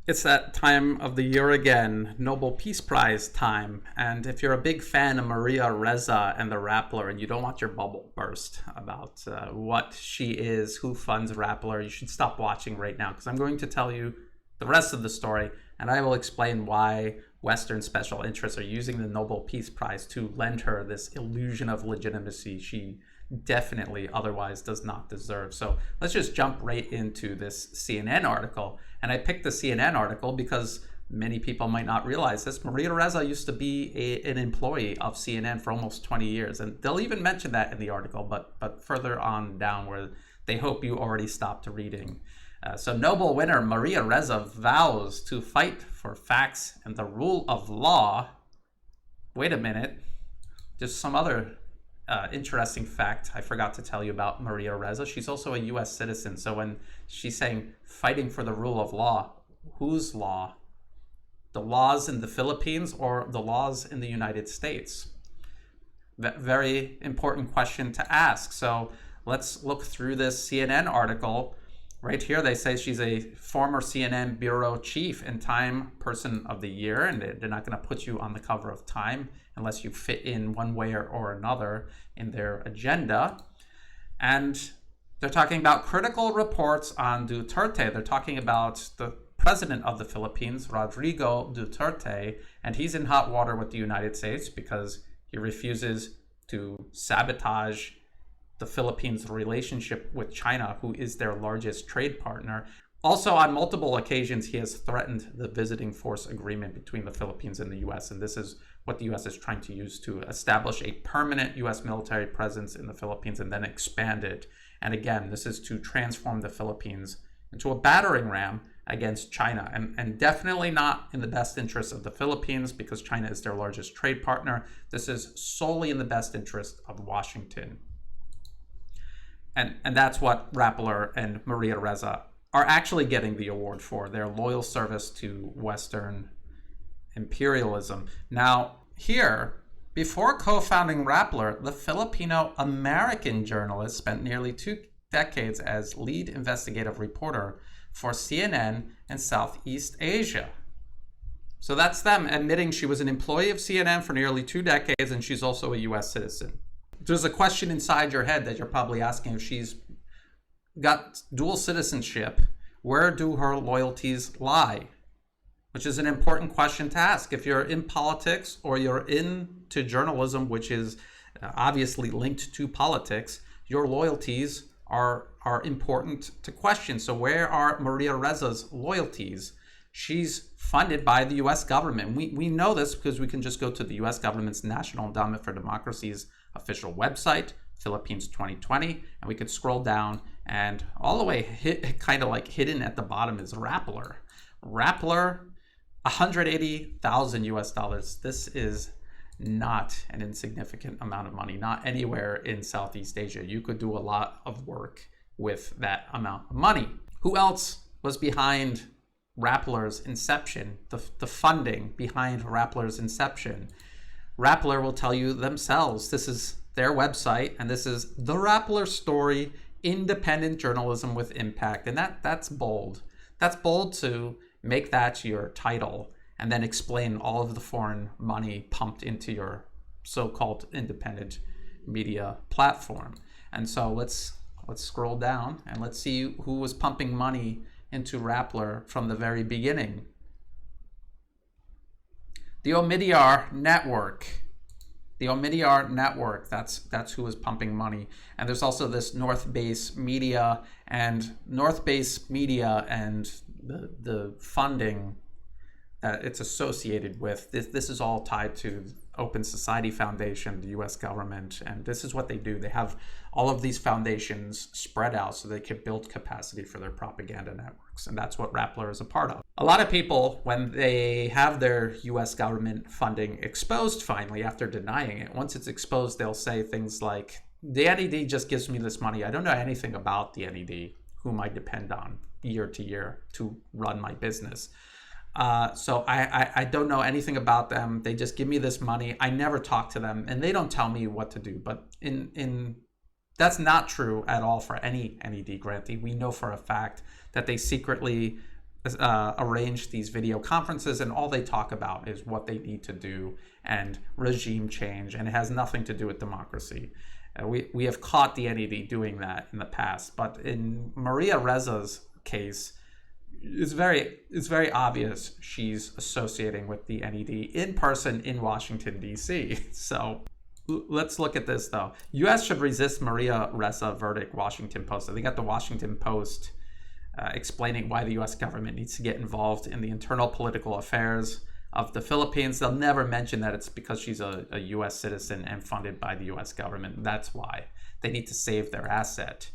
It's that time of the year again, Nobel Peace Prize time. And if you're a big fan of Maria Ressa and the Rappler and you don't want your bubble burst about what she is, who funds Rappler, you should stop watching right now because I'm going to tell you the rest of the story and I will explain why Western special interests are using the Nobel Peace Prize to lend her this illusion of legitimacy she definitely otherwise does not deserve. So let's just jump right into this CNN article. And I picked the CNN article because many people might not realize this. Maria Ressa used to be an employee of CNN for almost 20 years. And they'll even mention that in the article, but further on down where they hope you already stopped reading. So Nobel winner Maria Ressa vows to fight for facts and the rule of law. Wait a minute. Just some other interesting fact I forgot to tell you about Maria Ressa. She's also a U.S. citizen. So when she's saying fighting for the rule of law, whose law? The laws in the Philippines or the laws in the United States? Very important question to ask. So let's look through this CNN article. Right here, they say she's a former CNN bureau chief and Time Person of the Year, and they're not going to put you on the cover of Time unless you fit in one way or another in their agenda. And they're talking about critical reports on Duterte. They're talking about the president of the Philippines, Rodrigo Duterte, and he's in hot water with the United States because he refuses to sabotage the Philippines' relationship with China, who is their largest trade partner. Also, on multiple occasions, he has threatened the visiting force agreement between the Philippines and the U.S., and this is what the U.S. is trying to use to establish a permanent U.S. military presence in the Philippines and then expand it. And again, this is to transform the Philippines into a battering ram against China, and definitely not in the best interest of the Philippines because China is their largest trade partner. This is solely in the best interest of Washington. And that's what Rappler and Maria Ressa are actually getting the award for, their loyal service to Western imperialism. Now, here, before co-founding Rappler, the Filipino-American journalist spent nearly 2 decades as lead investigative reporter for CNN in Southeast Asia. So that's them admitting she was an employee of CNN for nearly 2 decades, and she's also a U.S. citizen. There's a question inside your head that you're probably asking: if she's got dual citizenship, where do her loyalties lie? Which is an important question to ask. If you're in politics or you're into journalism, which is obviously linked to politics, your loyalties are important to question. So where are Maria Ressa's loyalties? She's funded by the U.S. government. We know this because we can just go to the U.S. government's National Endowment for Democracy's official website, Philippines 2020, and we could scroll down, and all the way kind of like hidden at the bottom is Rappler. Rappler, 180,000 US dollars. This is not an insignificant amount of money, not anywhere in Southeast Asia. You could do a lot of work with that amount of money. Who else was behind Rappler's inception, the funding behind Rappler's inception? Rappler will tell you themselves. This is their website, and this is The Rappler Story, Independent Journalism with Impact. And that's bold. That's bold to make that your title and then explain all of the foreign money pumped into your so-called independent media platform. And so let's scroll down and let's see who was pumping money into Rappler from the very beginning. The Omidyar Network. The Omidyar Network, that's who is pumping money. And there's also this North Base Media and the funding that it's associated with. This is all tied to Open Society Foundation, the U.S. government, and this is what they do. They have all of these foundations spread out so they can build capacity for their propaganda networks, and that's what Rappler is a part of. A lot of people, when they have their U.S. government funding exposed finally after denying it, once it's exposed, they'll say things like, the NED just gives me this money. I don't know anything about the NED, whom I depend on year to year to run my business. So I don't know anything about them. They just give me this money. I never talk to them, and they don't tell me what to do. But that's not true at all for any NED grantee. We know for a fact that they secretly arrange these video conferences, and all they talk about is what they need to do and regime change, and it has nothing to do with democracy. We have caught the NED doing that in the past, but in Maria Ressa's case, it's very obvious she's associating with the NED in person in Washington, D.C. So let's look at this, though. U.S. should resist Maria Ressa verdict, Washington Post. So they got the Washington Post explaining why the U.S. government needs to get involved in the internal political affairs of the Philippines. They'll never mention that it's because she's a U.S. citizen and funded by the U.S. government. That's why. They need to save their asset.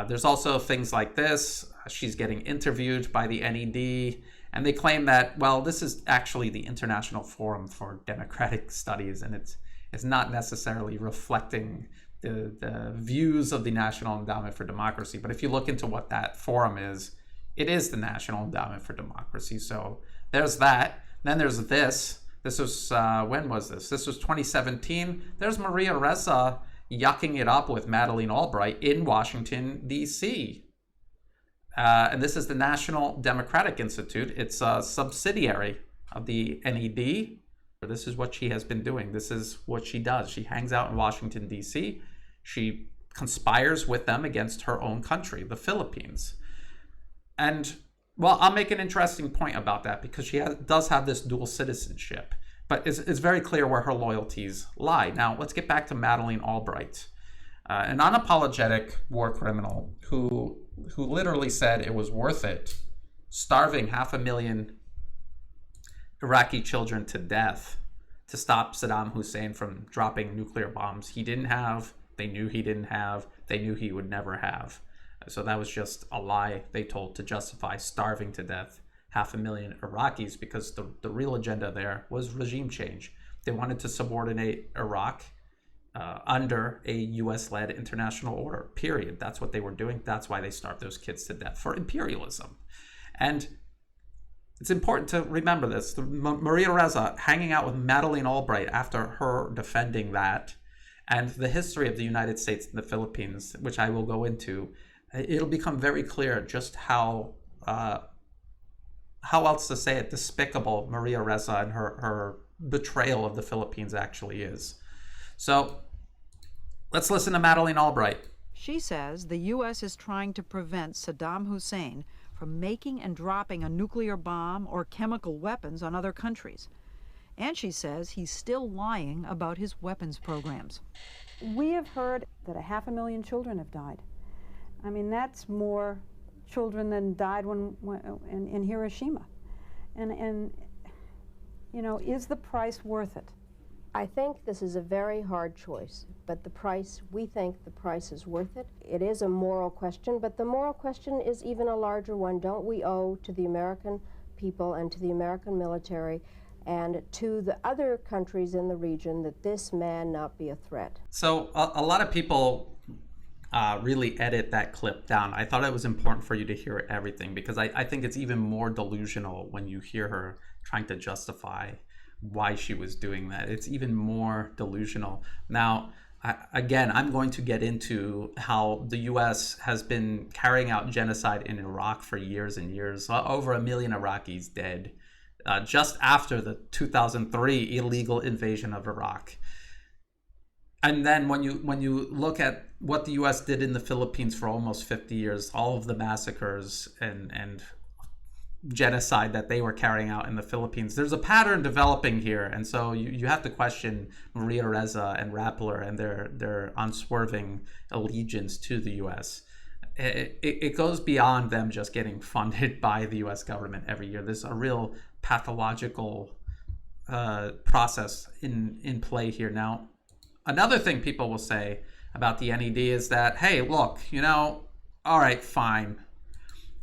There's also things like this. She's getting interviewed by the NED, and they claim that, well, this is actually the International Forum for Democratic Studies, and it's not necessarily reflecting the views of the National Endowment for Democracy. But if you look into what that forum is, it is the National Endowment for Democracy. So there's that. Then there's this. This was, when was this? This was 2017. There's Maria Ressa yucking it up with Madeleine Albright in Washington, D.C. And this is the National Democratic Institute. It's a subsidiary of the NED. This is what she has been doing. This is what she does. She hangs out in Washington, D.C. She conspires with them against her own country, the Philippines. And, well, I'll make an interesting point about that because she does have this dual citizenship. But it's very clear where her loyalties lie. Now, let's get back to Madeleine Albright, an unapologetic war criminal who literally said it was worth it starving 500,000 Iraqi children to death to stop Saddam Hussein from dropping nuclear bombs he didn't have, they knew he didn't have, they knew he would never have. So that was just a lie they told to justify starving to death 500,000 Iraqis, because the real agenda there was regime change. They wanted to subordinate Iraq under a U.S.-led international order, period. That's what they were doing. That's why they starved those kids to death, for imperialism. And it's important to remember this. Maria Ressa hanging out with Madeleine Albright after her defending that, and the history of the United States and the Philippines, which I will go into, it'll become very clear just how else to say it, despicable Maria Ressa and her betrayal of the Philippines actually is. So let's listen to Madeleine Albright. She says the U.S. is trying to prevent Saddam Hussein from making and dropping a nuclear bomb or chemical weapons on other countries. And she says he's still lying about his weapons programs. We have heard that 500,000 children have died. I mean, that's more children than died in Hiroshima. And you know, is the price worth it? I think this is a very hard choice, but we think the price is worth it. It is a moral question, but the moral question is even a larger one. Don't we owe to the American people and to the American military and to the other countries in the region that this man not be a threat? So a lot of people really edit that clip down. I thought it was important for you to hear everything, because I think it's even more delusional when you hear her trying to justify why she was doing that. It's even more delusional. Now, again, I'm going to get into how the U.S. has been carrying out genocide in Iraq for years and years. Over 1 million Iraqis dead just after the 2003 illegal invasion of Iraq. And then when you look at what the U.S. did in the Philippines for almost 50 years, all of the massacres and genocide that they were carrying out in the Philippines, there's a pattern developing here. And so you have to question Maria Ressa and Rappler and their unswerving allegiance to the U.S. It goes beyond them just getting funded by the U.S. government every year. There's a real pathological process in play here. Now, another thing people will say about the NED is that, hey, look, you know, all right, fine.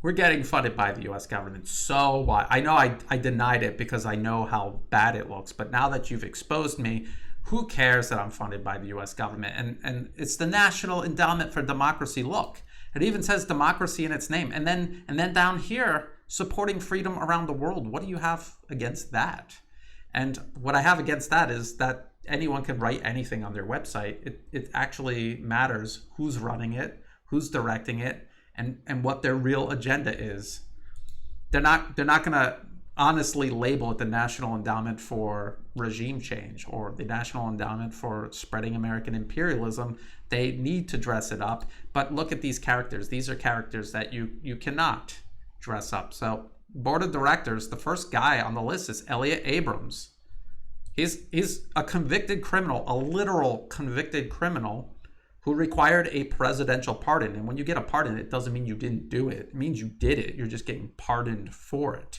We're getting funded by the U.S. government. So what? I know I denied it because I know how bad it looks. But now that you've exposed me, who cares that I'm funded by the U.S. government? And it's the National Endowment for Democracy. Look, it even says democracy in its name. And then down here, supporting freedom around the world. What do you have against that? And what I have against that is that anyone can write anything on their website. It actually matters who's running it, who's directing it, and what their real agenda is. they're not going to honestly label it the National Endowment for Regime Change or the National Endowment for Spreading American Imperialism. They need to dress it up. But look at these characters. These are characters that you cannot dress up. So board of directors, the first guy on the list is Elliott Abrams. He's a convicted criminal, a literal convicted criminal who required a presidential pardon. And when you get a pardon, it doesn't mean you didn't do it. It means you did it. You're just getting pardoned for it.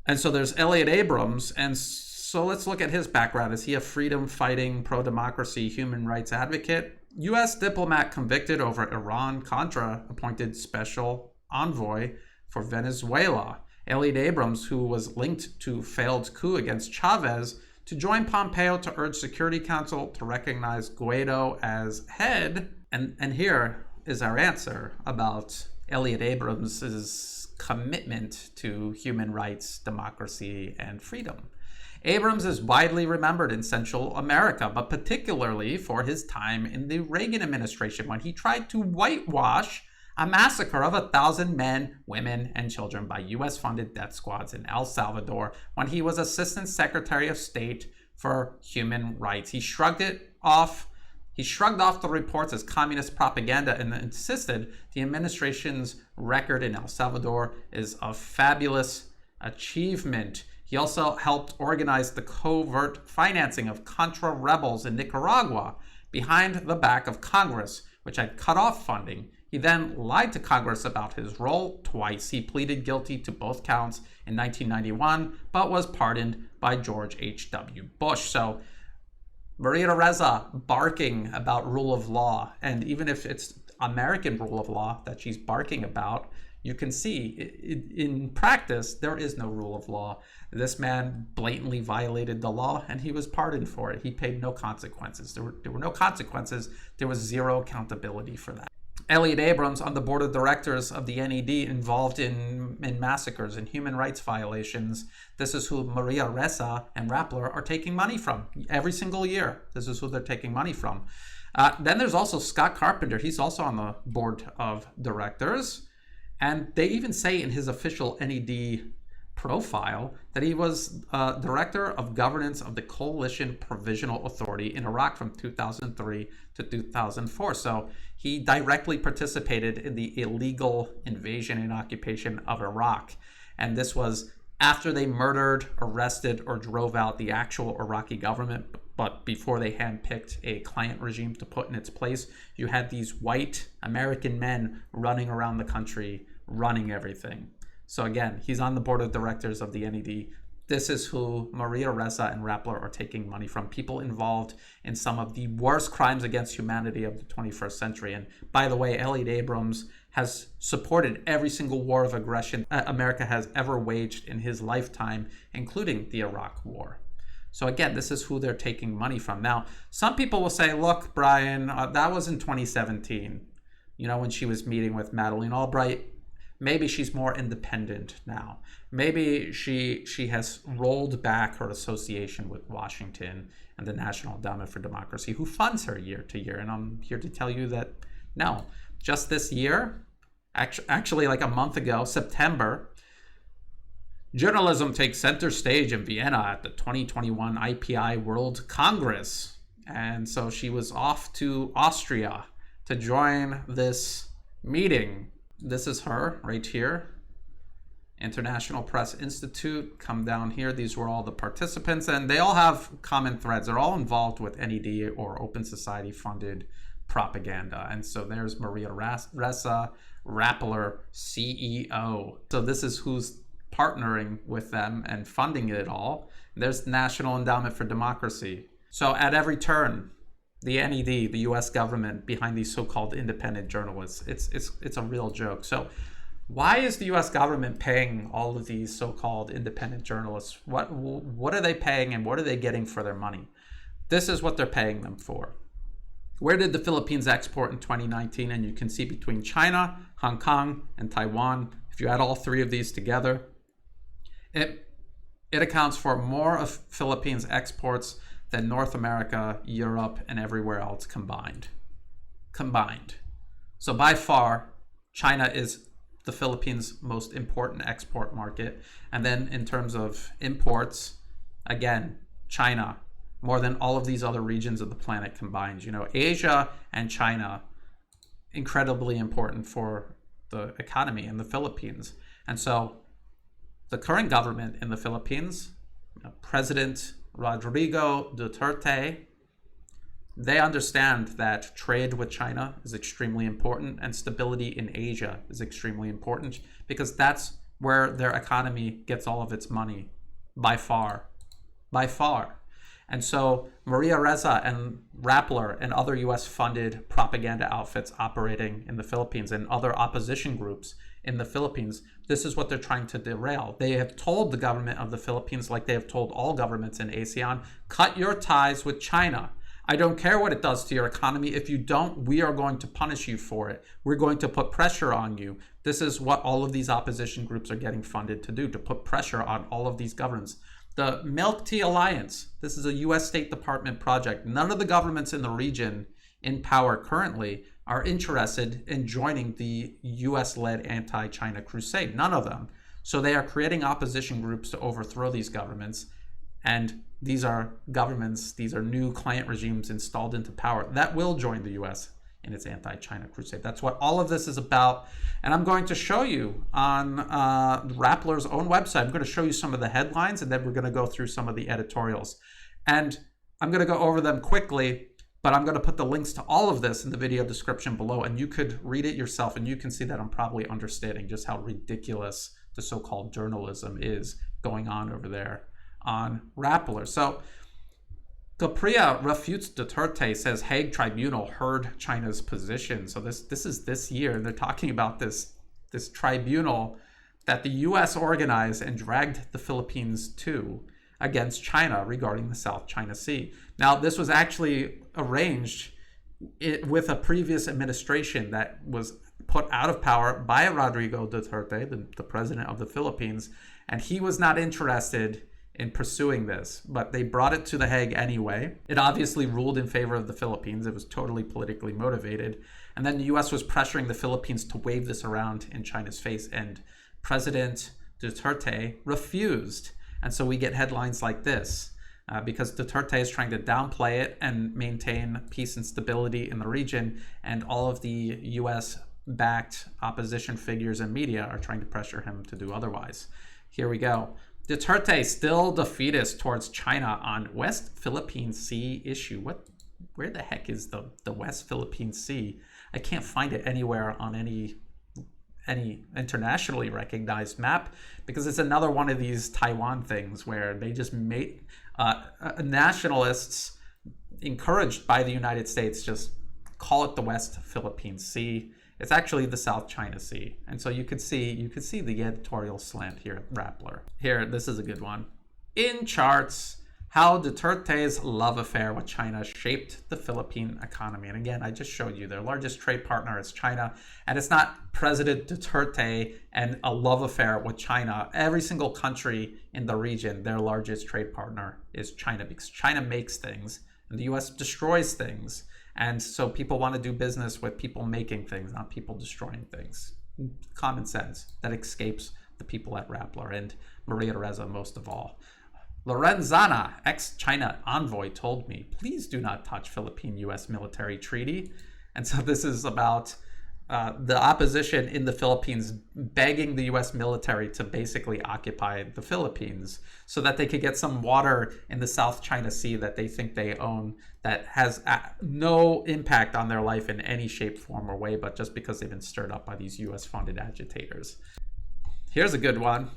And so there's Elliott Abrams. And so let's look at his background. Is he a freedom-fighting, pro-democracy, human rights advocate? U.S. diplomat convicted over Iran-Contra appointed special envoy for Venezuela. Elliott Abrams, who was linked to failed coup against Chavez, to join Pompeo to urge Security Council to recognize Guaido as head. And here is our answer about Elliott Abrams' commitment to human rights, democracy, and freedom. Abrams is widely remembered in Central America, but particularly for his time in the Reagan administration when he tried to whitewash a massacre of 1,000 men, women, and children by U.S.-funded death squads in El Salvador when he was Assistant Secretary of State for Human Rights. He shrugged off the reports as communist propaganda and insisted the administration's record in El Salvador is a fabulous achievement. He also helped organize the covert financing of Contra rebels in Nicaragua behind the back of Congress, which had cut off funding. He then lied to Congress about his role twice. He pleaded guilty to both counts in 1991, but was pardoned by George H.W. Bush. So Maria Ressa barking about rule of law, and even if it's American rule of law that she's barking about, you can see in practice there is no rule of law. This man blatantly violated the law and he was pardoned for it. He paid no consequences. There were no consequences. There was zero accountability for that. Elliott Abrams on the board of directors of the NED involved in massacres and human rights violations. This is who Maria Ressa and Rappler are taking money from every single year. This is who they're taking money from. Then there's also Scott Carpenter. He's also on the board of directors. And they even say in his official NED profile that he was director of governance of the Coalition Provisional Authority in Iraq from 2003 to 2004. So he directly participated in the illegal invasion and occupation of Iraq. And this was after they murdered, arrested, or drove out the actual Iraqi government, but before they handpicked a client regime to put in its place. You had these white American men running around the country, running everything. So again, he's on the board of directors of the NED. This is who Maria Ressa and Rappler are taking money from, people involved in some of the worst crimes against humanity of the 21st century. And by the way, Elliott Abrams has supported every single war of aggression America has ever waged in his lifetime, including the Iraq War. So again, this is who they're taking money from. Now, some people will say, look, Brian, that was in 2017, when she was meeting with Madeleine Albright. Maybe she's more independent now. Maybe she has rolled back her association with Washington and the National Endowment for Democracy, who funds her year to year. And I'm here to tell you that no, just this year, actually like a month ago, September, journalism takes center stage in Vienna at the 2021 IPI World Congress. And so she was off to Austria to join this meeting. This is her right here. International Press Institute. Come down here. These were all the participants, and they all have common threads. They're all involved with NED or Open Society funded propaganda. And so there's Maria Ressa, Rappler, CEO. So this is who's partnering with them and funding it all. There's the National Endowment for Democracy. So at every turn, the NED, the U.S. government, behind these so-called independent journalists, it's a real joke. So why is the U.S. government paying all of these so-called independent journalists? What are they paying and what are they getting for their money? This is what they're paying them for. Where did the Philippines export in 2019? And you can see between China, Hong Kong, and Taiwan, if you add all three of these together, it accounts for more of Philippines exports than North America, Europe, and everywhere else combined. So by far, China is the Philippines' most important export market. And then in terms of imports, again, China, more than all of these other regions of the planet combined. Asia and China, incredibly important for the economy in the Philippines. And so the current government in the Philippines, President Rodrigo Duterte, they understand that trade with China is extremely important and stability in Asia is extremely important because that's where their economy gets all of its money by far. And so Maria Ressa and Rappler and other US funded propaganda outfits operating in the Philippines and other opposition groups in the Philippines, this is what they're trying to derail. They have told the government of the Philippines, like they have told all governments in ASEAN, cut your ties with China. I don't care what it does to your economy. If you don't, we are going to punish you for it. We're going to put pressure on you. This is what all of these opposition groups are getting funded to do, to put pressure on all of these governments. The Milk Tea Alliance, this is a US State Department project. None of the governments in the region in power currently are interested in joining the US-led anti-China crusade. None of them. So they are creating opposition groups to overthrow these governments. And these are governments, these are new client regimes installed into power that will join the US in its anti-China crusade. That's what all of this is about. And I'm going to show you on Rappler's own website. I'm going to show you some of the headlines, and then we're going to go through some of the editorials. And I'm going to go over them quickly, but I'm going to put the links to all of this in the video description below, and you could read it yourself, and you can see that I'm probably understating just how ridiculous the so-called journalism is going on over there on Rappler. So Capria refutes Duterte, says Hague Tribunal heard China's position. So this is this year. They're talking about this tribunal that the US organized and dragged the Philippines to against China regarding the South China Sea. Now, this was actually arranged with a previous administration that was put out of power by Rodrigo Duterte, the president of the Philippines, and he was not interested in pursuing this, but they brought it to The Hague anyway. It obviously ruled in favor of the Philippines. It was totally politically motivated. And then the US was pressuring the Philippines to wave this around in China's face, and President Duterte refused. And so we get headlines like this because Duterte is trying to downplay it and maintain peace and stability in the region, and all of the US-backed opposition figures and media are trying to pressure him to do otherwise. Here we go. Duterte still defeatist towards China on West Philippine Sea issue. Where the heck is the West Philippine Sea? I can't find it anywhere on any internationally recognized map, because it's another one of these Taiwan things where they just make nationalists encouraged by the United States just call it the West Philippine Sea. It's actually the South China Sea. And so you could see the editorial slant here at Rappler. Here, this is a good one. In charts, how Duterte's love affair with China shaped the Philippine economy. And again, I just showed you their largest trade partner is China. And it's not President Duterte and a love affair with China. Every single country in the region, their largest trade partner is China, because China makes things and the US destroys things. And so people want to do business with people making things, not people destroying things. Common sense that escapes the people at Rappler and Maria Ressa most of all. Lorenzana, ex-China envoy, told me, please do not touch Philippine-US military treaty. And so this is about the opposition in the Philippines begging the US military to basically occupy the Philippines so that they could get some water in the South China Sea that they think they own, that has no impact on their life in any shape, form, or way, but just because they've been stirred up by these US-funded agitators. Here's a good one.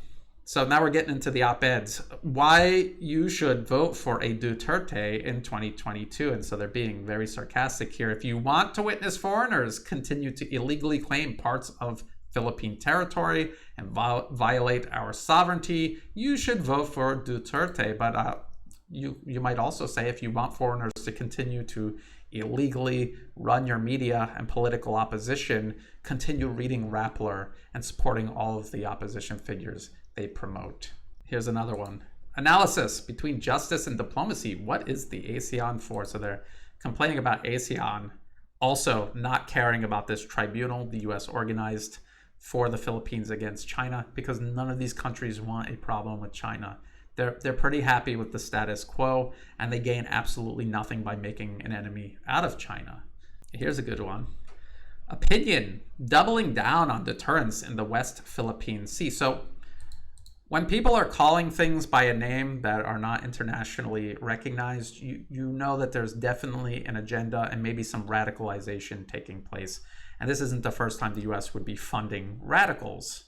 So now we're getting into the op-eds. Why you should vote for a Duterte in 2022. And so they're being very sarcastic here. If you want to witness foreigners continue to illegally claim parts of Philippine territory and violate our sovereignty, you should vote for Duterte. But you might also say, if you want foreigners to continue to illegally run your media and political opposition, continue reading Rappler and supporting all of the opposition figures they promote. Here's another one. Analysis between justice and diplomacy. What is the ASEAN for? So they're complaining about ASEAN also not caring about this tribunal the US organized for the Philippines against China, because none of these countries want a problem with China. They're pretty happy with the status quo, and they gain absolutely nothing by making an enemy out of China. Here's a good one. Opinion, doubling down on deterrence in the West Philippine Sea. So when people are calling things by a name that are not internationally recognized, you know that there's definitely an agenda and maybe some radicalization taking place. And this isn't the first time the US would be funding radicals.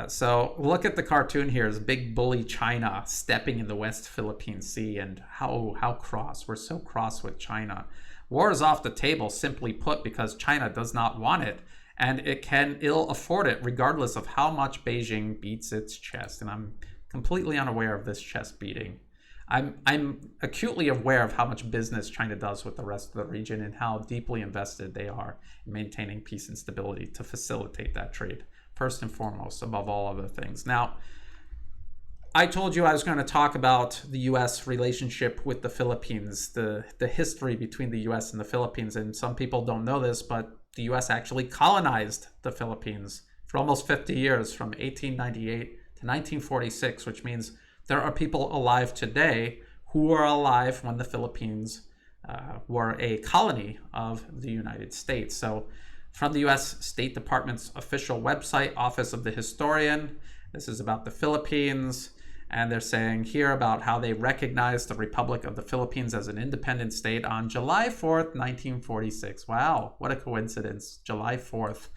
So look at the cartoon here. It's big bully China stepping in the West Philippine Sea, and how cross. We're so cross with China. War is off the table, simply put, because China does not want it, and it can ill afford it regardless of how much Beijing beats its chest. And I'm completely unaware of this chest beating. I'm acutely aware of how much business China does with the rest of the region and how deeply invested they are in maintaining peace and stability to facilitate that trade, first and foremost, above all other things. Now, I told you I was going to talk about the U.S. relationship with the Philippines, the history between the U.S. and the Philippines. And some people don't know this, but the U.S. actually colonized the Philippines for almost 50 years, from 1898 to 1946, which means there are people alive today who were alive when the Philippines were a colony of the United States. So from the U.S. State Department's official website, Office of the Historian, this is about the Philippines. And they're saying here about how they recognized the Republic of the Philippines as an independent state on July 4th, 1946. Wow, what a coincidence. July 4th.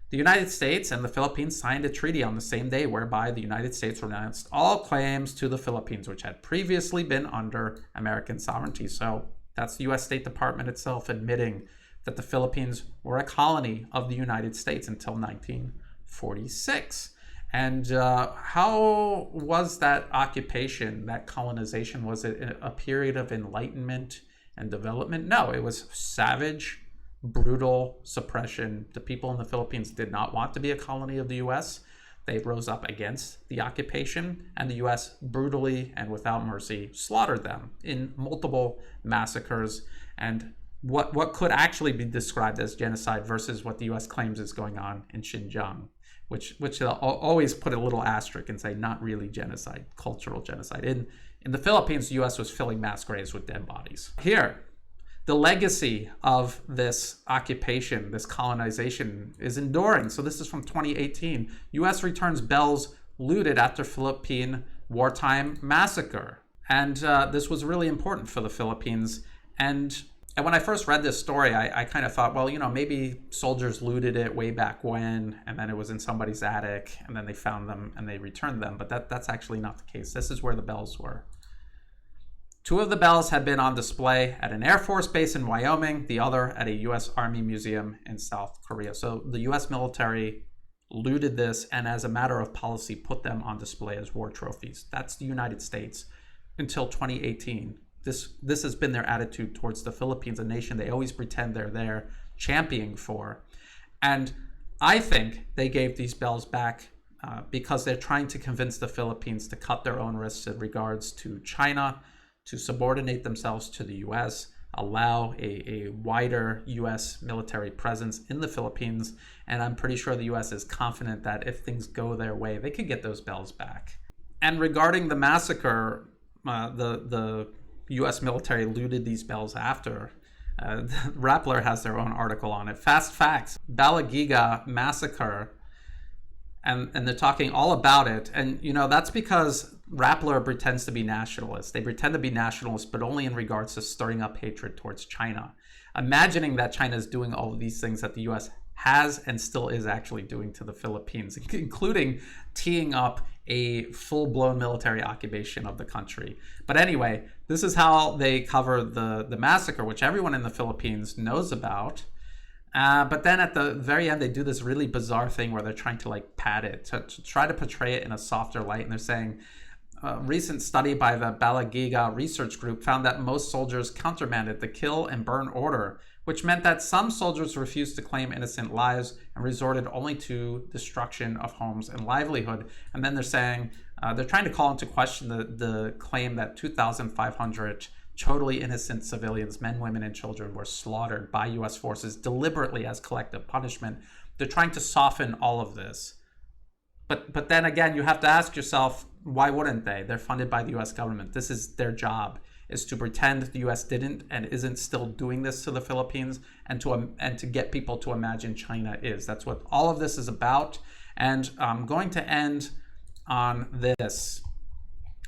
The United States and the Philippines signed a treaty on the same day whereby the United States renounced all claims to the Philippines, which had previously been under American sovereignty. So that's the U.S. State Department itself admitting that the Philippines were a colony of the United States until 1946. And how was that occupation, that colonization? Was it a period of enlightenment and development? No, it was savage, brutal suppression. The people in the Philippines did not want to be a colony of the U.S. They rose up against the occupation, and the U.S. brutally and without mercy slaughtered them in multiple massacres and what could actually be described as genocide versus what the U.S. claims is going on in Xinjiang, which they'll always put a little asterisk and say not really genocide, cultural genocide. In the Philippines, the U.S. was filling mass graves with dead bodies. Here, the legacy of this occupation, this colonization, is enduring. So this is from 2018. U.S. returns bells looted after Philippine wartime massacre. And this was really important for the Philippines. And when I first read this story, I kind of thought, well, maybe soldiers looted it way back when, and then it was in somebody's attic, and then they found them and they returned them. But that's actually not the case. This is where the bells were. 2 of the bells had been on display at an Air Force base in Wyoming, the other at a U.S. Army museum in South Korea. So the U.S. military looted this and, as a matter of policy, put them on display as war trophies. That's the United States until 2018. This has been their attitude towards the Philippines, a nation they always pretend they're there championing for. And I think they gave these bells back because they're trying to convince the Philippines to cut their own risks in regards to China, to subordinate themselves to the U.S., allow a wider U.S. military presence in the Philippines. And I'm pretty sure the U.S. is confident that if things go their way, they could get those bells back. And regarding the massacre, the U.S. military looted these bells after. Rappler has their own article on it. Fast facts, Balangiga massacre. And they're talking all about it. And, that's because Rappler pretends to be nationalist. They pretend to be nationalists, but only in regards to stirring up hatred towards China. Imagining that China is doing all of these things that the U.S. has and still is actually doing to the Philippines, including teeing up a full-blown military occupation of the country. But anyway, this is how they cover the massacre, which everyone in the Philippines knows about. But then at the very end, they do this really bizarre thing where they're trying to pad it, to try to portray it in a softer light. And they're saying, a recent study by the Balangiga research group found that most soldiers countermanded the kill and burn order, which meant that some soldiers refused to claim innocent lives and resorted only to destruction of homes and livelihood. And then they're saying, they're trying to call into question the claim that 2,500 totally innocent civilians, men, women, and children, were slaughtered by U.S. forces deliberately as collective punishment. They're trying to soften all of this. But then again, you have to ask yourself, why wouldn't they? They're funded by the US government. This is their job, is to pretend the US didn't and isn't still doing this to the Philippines, and to get people to imagine China is. That's what all of this is about. And I'm going to end on this.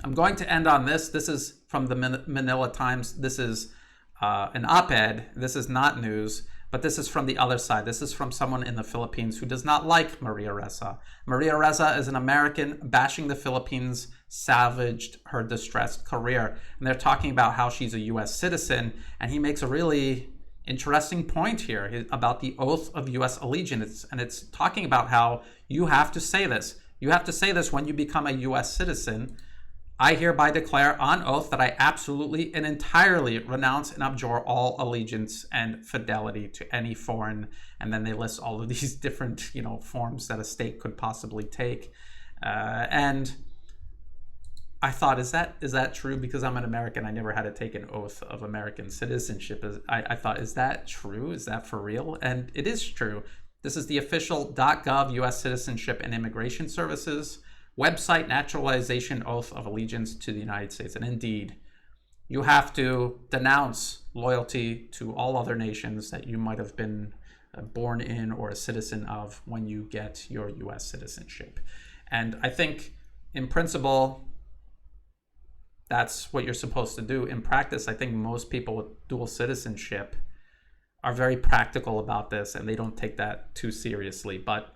This is from the Manila Times. This is an op-ed. This is not news, but this is from the other side. This is from someone in the Philippines who does not like Maria Ressa. Maria Ressa is an American bashing the Philippines, salvaged her distressed career. And they're talking about how she's a US citizen. And he makes a really interesting point here about the oath of US allegiance. And it's talking about how you have to say this. You have to say this when you become a US citizen. I hereby declare on oath that I absolutely and entirely renounce and abjure all allegiance and fidelity to any foreign. And then they list all of these different, forms that a state could possibly take. And I thought, is that true? Because I'm an American, I never had to take an oath of American citizenship. I thought, is that true? Is that for real? And it is true. This is the official .gov U.S. Citizenship and Immigration Services website, naturalization oath of allegiance to the United States. And indeed, you have to denounce loyalty to all other nations that you might have been born in or a citizen of when you get your U.S. citizenship. And I think in principle, that's what you're supposed to do. In practice, I think most people with dual citizenship are very practical about this, and they don't take that too seriously. But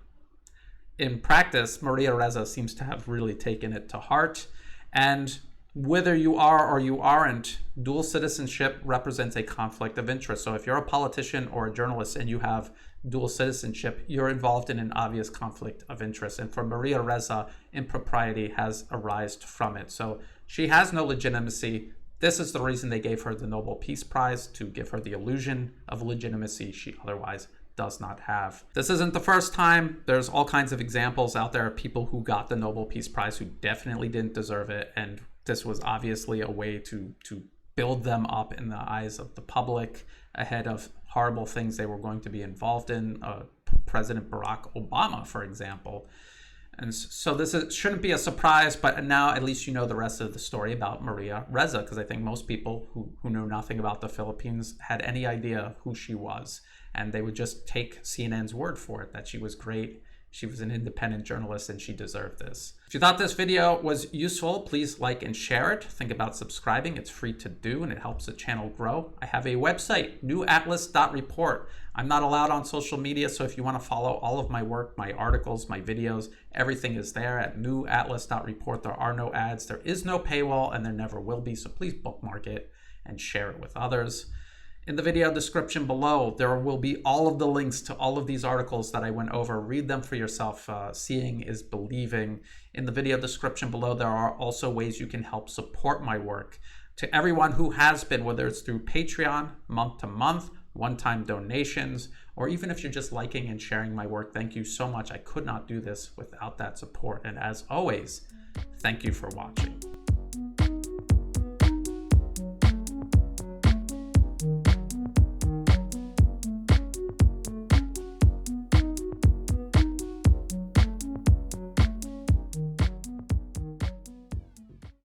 in practice, Maria Ressa seems to have really taken it to heart. And whether you are or you aren't, dual citizenship represents a conflict of interest. So if you're a politician or a journalist and you have dual citizenship, you're involved in an obvious conflict of interest. And for Maria Ressa, impropriety has arisen from it. So she has no legitimacy. This is the reason they gave her the Nobel Peace Prize, to give her the illusion of legitimacy she otherwise does not have. This isn't the first time. There's all kinds of examples out there of people who got the Nobel Peace Prize who definitely didn't deserve it. And this was obviously a way to build them up in the eyes of the public ahead of horrible things they were going to be involved in. President Barack Obama, for example. And so shouldn't be a surprise, but now at least you know the rest of the story about Maria Ressa, because I think most people who know nothing about the Philippines had any idea who she was. And they would just take CNN's word for it, that she was great, she was an independent journalist, and she deserved this. If you thought this video was useful, please like and share it. Think about subscribing. It's free to do, and it helps the channel grow. I have a website, newatlas.report. I'm not allowed on social media, so if you want to follow all of my work, my articles, my videos, everything is there at newatlas.report. There are no ads, there is no paywall, and there never will be, so please bookmark it and share it with others. In the video description below, there will be all of the links to all of these articles that I went over. Read them for yourself. Seeing is believing. In the video description below, there are also ways you can help support my work. To everyone who has been, whether it's through Patreon, month to month, one-time donations, or even if you're just liking and sharing my work, thank you so much. I could not do this without that support. And as always, thank you for watching.